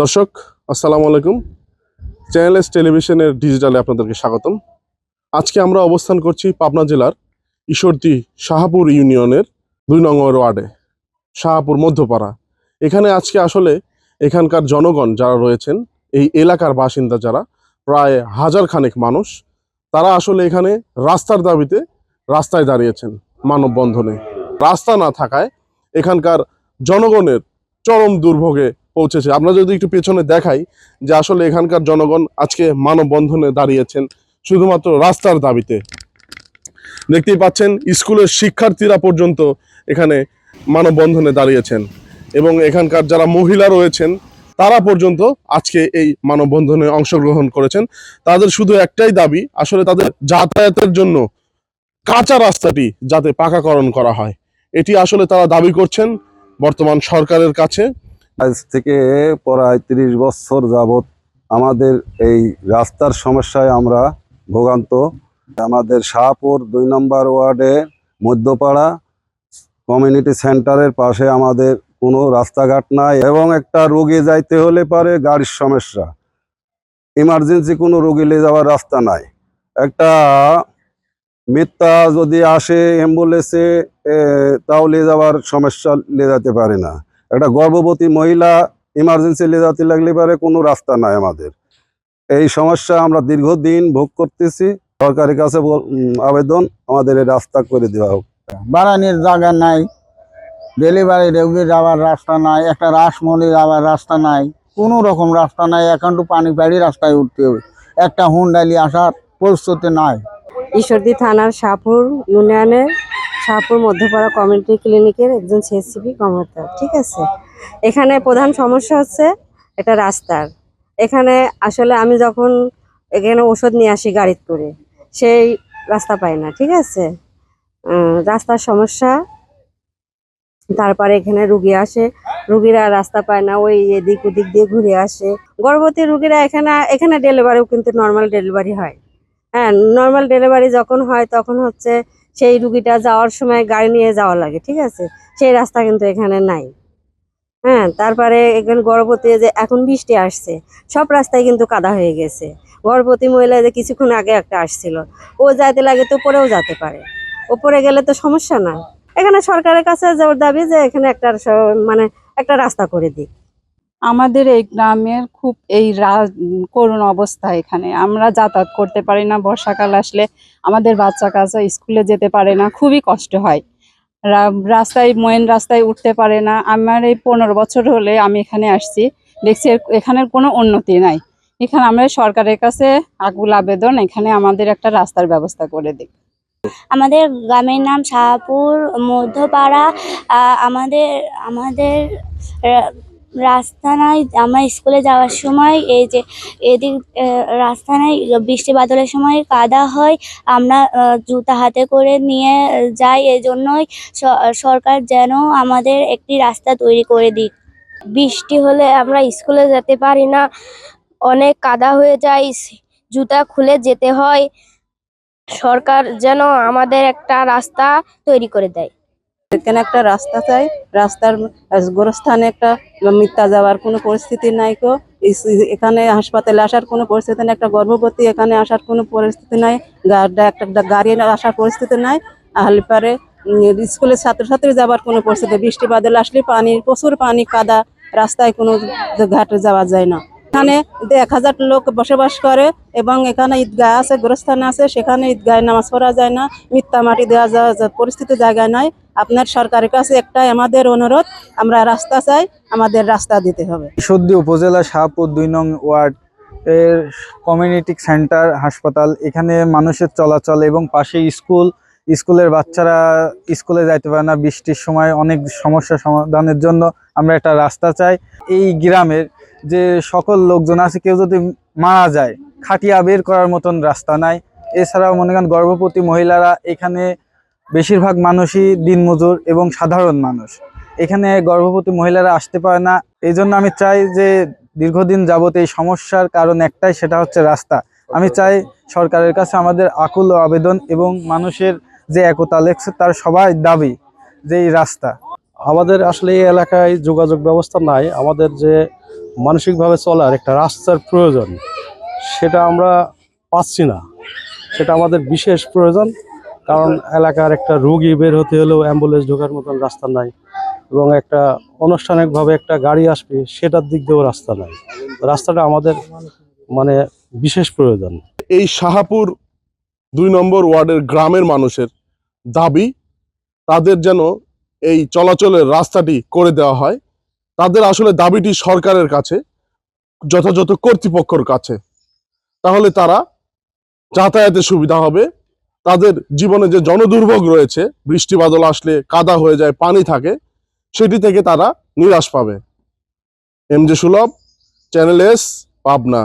দর্শক, আসসালামু আলাইকুম। চ্যানেল এস টেলিভিশনের ডিজিটালে আপনাদেরকে স্বাগতম। আজকে আমরা অবস্থান করছি পাবনা জেলার ঈশ্বরদী শাহপুর ইউনিয়নের 2 নং ওয়ার্ডে, শাহপুর মধ্যপাড়া। এখানে আজকে আসলে এখানকার জনগণ যারা রয়েছেন, এই এলাকার বাসিন্দা যারা প্রায় হাজার খানেক মানুষ, তারা আসলে এখানে রাস্তার দাবিতে রাস্তায় দাঁড়িয়েছেন মানববন্ধনে। রাস্তা না থাকায় এখানকার জনগণের চরম দুর্ভোগে পৌঁছেছে। আমরা যদি একটু পেছনে দেখাই যে আসলে এখানকার জনগণ আজকে মানববন্ধনে দাঁড়িয়েছেন শুধুমাত্র রাস্তার দাবিতে। দেখতেই পাচ্ছেন স্কুলের শিক্ষার্থীরা পর্যন্ত এখানে মানববন্ধনে দাঁড়িয়েছেন এবং এখানকার যারা মহিলা রয়েছেন তারা পর্যন্ত আজকে এই মানববন্ধনে অংশগ্রহণ করেছেন। তাদের শুধু একটাই দাবি, আসলে তাদের যাতায়াতের জন্য কাঁচা রাস্তাটি যাতে পাকাকরণ করা হয়, এটি আসলে তারা দাবি করছেন বর্তমান সরকারের কাছে। আজ থেকে প্রায় 30 বছর যাবৎ আমাদের এই রাস্তার সমস্যায় আমরা ভোগান্ত। আমাদের শাহপুর 2 নম্বর ওয়ার্ডে মধ্যপাড়া কমিউনিটি সেন্টারের পাশে আমাদের কোনো রাস্তাঘাট নাই এবং একটা রোগী যাইতে হলে পারে গাড়ির সমস্যা, ইমার্জেন্সি কোনো রোগী নিয়ে যাওয়ার রাস্তা নাই। একটা মিথ্যা যদি আসে অ্যাম্বুলেন্সে তাও নিয়ে যাওয়ার সমস্যা নিয়ে যেতে পারে না। একটা গর্ভবতী মহিলা ইমার্জেন্সি নিয়ে যেতে লাগলে পারে কোনো রাস্তা নাই আমাদের। এই সমস্যা আমরা দীর্ঘদিন ভোগ করতেছি। সরকারের কাছে আবেদন আমাদের এই রাস্তা করে দেওয়া হোক। বাড়ানির জায়গা নাই, ডেলিভারি রোগী যাওয়ার রাস্তা নাই, একটা রাসমলি যাওয়ার রাস্তা নাই, কোনো রকম রাস্তা নাই। এখন তো পানি বাড়ি রাস্তায় উঠতে হবে, একটা হুন্ডালি আসার পরিস্থিতি নাই। ঈশ্বরদী থানার শাহপুর ইউনিয়নের শাহপুর মধ্যপাড়া কমিউনিটি ক্লিনিকের একজন সিএসসিপি কর্মকর্তা, ঠিক আছে। এখানে প্রধান সমস্যা হচ্ছে এটা রাস্তার। এখানে আসলে আমি যখন এখানে ওষুধ নিয়ে আসি গাড়িতে করে, সেই রাস্তা পাই না, ঠিক আছে। রাস্তার সমস্যা। তারপরে এখানে রুগী আসে, রুগীরা রাস্তা পায় না, ওই এদিক ওদিক দিয়ে ঘুরে আসে। গর্ভবতী রুগীরা এখানে ডেলিভারিও কিন্তু নর্মাল ডেলিভারি হয়। হ্যাঁ, নর্মাল ডেলিভারি যখন হয় তখন হচ্ছে সেই রুগীটা যাওয়ার সময় গাড়ি নিয়ে যাওয়া লাগে, ঠিক আছে। সেই রাস্তা কিন্তু এখানে নাই। হ্যাঁ, তারপরে এখানে গর্ভবতী যে এখন বৃষ্টি আসছে, সব রাস্তায় কিন্তু কাদা হয়ে গেছে। গর্ভবতী মহিলা যে কিছুক্ষণ আগে একটা আসছিল, ও যাইতে লাগে তো উপরেও যেতে পারে, উপরে গেলে তো সমস্যা না। এখানে সরকারের কাছে যাওয়ার দাবি যে এখানে মানে একটা রাস্তা করে দিক। আমাদের এই গ্রামের খুব করুণ অবস্থা। এখানে আমরা যাতায়াত করতে পারি না, বর্ষাকাল আসলে আমাদের বাচ্চা কাচ্চা স্কুলে যেতে পারে না, খুবই কষ্ট হয়। রাস্তায় মেন রাস্তায় উঠতে পারে না। আমার এই 15 বছর হলে আমি এখানে আসছি, দেখছি এখানের কোনো উন্নতি নাই। এখানে আমরা সরকারের কাছে আকুল আবেদন, এখানে আমাদের একটা রাস্তার ব্যবস্থা করে দিক। আমাদের গ্রামের নাম শাহপুর মধ্যপাড়া। আমাদের আমাদের রাস্তা নাই। আমরা স্কুলে যাওয়ার সময় এই যে এদিক রাস্তা নাই, বৃষ্টি বাদলের সময় কাদা হয়, আমরা জুতা হাতে করে নিয়ে যাই। এজন্যই সরকার যেন আমাদের একটি রাস্তা তৈরি করে দিক। বৃষ্টি হলে আমরা স্কুলে যেতে পারি না, অনেক কাদা হয়ে যায়, জুতা খুলে যেতে হয়। সরকার যেন আমাদের একটা রাস্তা তৈরি করে দেয়। এখানে একটা রাস্তা চাই, রাস্তার গোরস্থানে একটা মিথ্যা যাওয়ার কোনো পরিস্থিতি নাই। এখানে হাসপাতালে আসার কোনো পরিস্থিতি নেই, একটা গর্ভবতী এখানে আসার কোনো পরিস্থিতি নাই, একটা গাড়ি আসার পরিস্থিতি নাই। আহলে পারে স্কুলের ছাত্রছাত্রী যাবার কোনো পরিস্থিতি, বৃষ্টি বাদল আসলে প্রচুর পানি কাদা, রাস্তায় কোনো ঘাটে যাওয়া যায় না। এখানে 1000 লোক বসবাস করে এবং এখানে ঈদগাহ আছে, গোরস্থান আছে, সেখানে ঈদগাহে নামাজ পড়া যায় না, মিথ্যা মাটি দেওয়া যাওয়া পরিস্থিতি জায়গায় নাই। আপনার সরকারের কাছে একটাই আমাদের অনুরোধ, আমরা রাস্তা চাই, আমাদের রাস্তা দিতে হবে। ঈশ্বরদী উপজেলা শাহপুর 2 নং ওয়ার্ড এর কমিউনিটি সেন্টার হাসপাতাল, এখানে মানুষের চলাচল এবং পাশে স্কুলের বাচ্চারা স্কুলে যাইতে পারে না। বৃষ্টির সময় অনেক সমস্যা সমাধানের জন্য আমরা একটা রাস্তা চাই। এই গ্রামের যে সকল লোকজন আছে, কেউ যদি মারা যায়, খাটিয়া বের করার মতন রাস্তা নাই। এছাড়াও মনে করেন গর্ভবতী মহিলারা, এখানে বেশিরভাগ মানুষই দিনমজুর এবং সাধারণ মানুষ, এখানে গর্ভবতী মহিলারা আসতে পারে না। এই জন্য আমি চাই যে দীর্ঘদিন যাবত এই সমস্যার কারণ একটাই, সেটা হচ্ছে রাস্তা। আমি চাই সরকারের কাছে আমাদের আকুল আবেদন এবং মানুষের যে একতা লেগছে তার সবাই দাবি যে এই রাস্তা। আমাদের আসলে এই এলাকায় যোগাযোগ ব্যবস্থা নাই। আমাদের যে মানসিকভাবে চলার একটা রাস্তার প্রয়োজন, সেটা আমরা পাচ্ছি না। সেটা আমাদের বিশেষ প্রয়োজন, কারণ এলাকার একটা রোগী বের হতে হলেও অ্যাম্বুলেন্স ঢোকার মতন রাস্তা নাই, এবং একটা আনুষ্ঠানিকভাবে একটা গাড়ি আসবে সেটার দিক দিয়েও রাস্তা নাই। রাস্তাটা আমাদের মানে বিশেষ প্রয়োজন। এই শাহাপুর 2 নম্বর ওয়ার্ডের গ্রামের মানুষের দাবি তাদের যেন এই চলাচলের রাস্তাটি করে দেওয়া হয়। তাদের আসলে দাবিটি সরকারের কাছে, যথাযথ কর্তৃপক্ষের কাছে। তাহলে তারা যাতায়াতের সুবিধা হবে। তাদের জীবনে যে জনদুর্ভোগ রয়েছে, বৃষ্টি বাদল আসলে কাদা হয়ে যায়, পানি থাকে, সেটি থেকে তারা নিরাশ পাবে। এমজে সুলভ, চ্যানেল এস, পাবনা।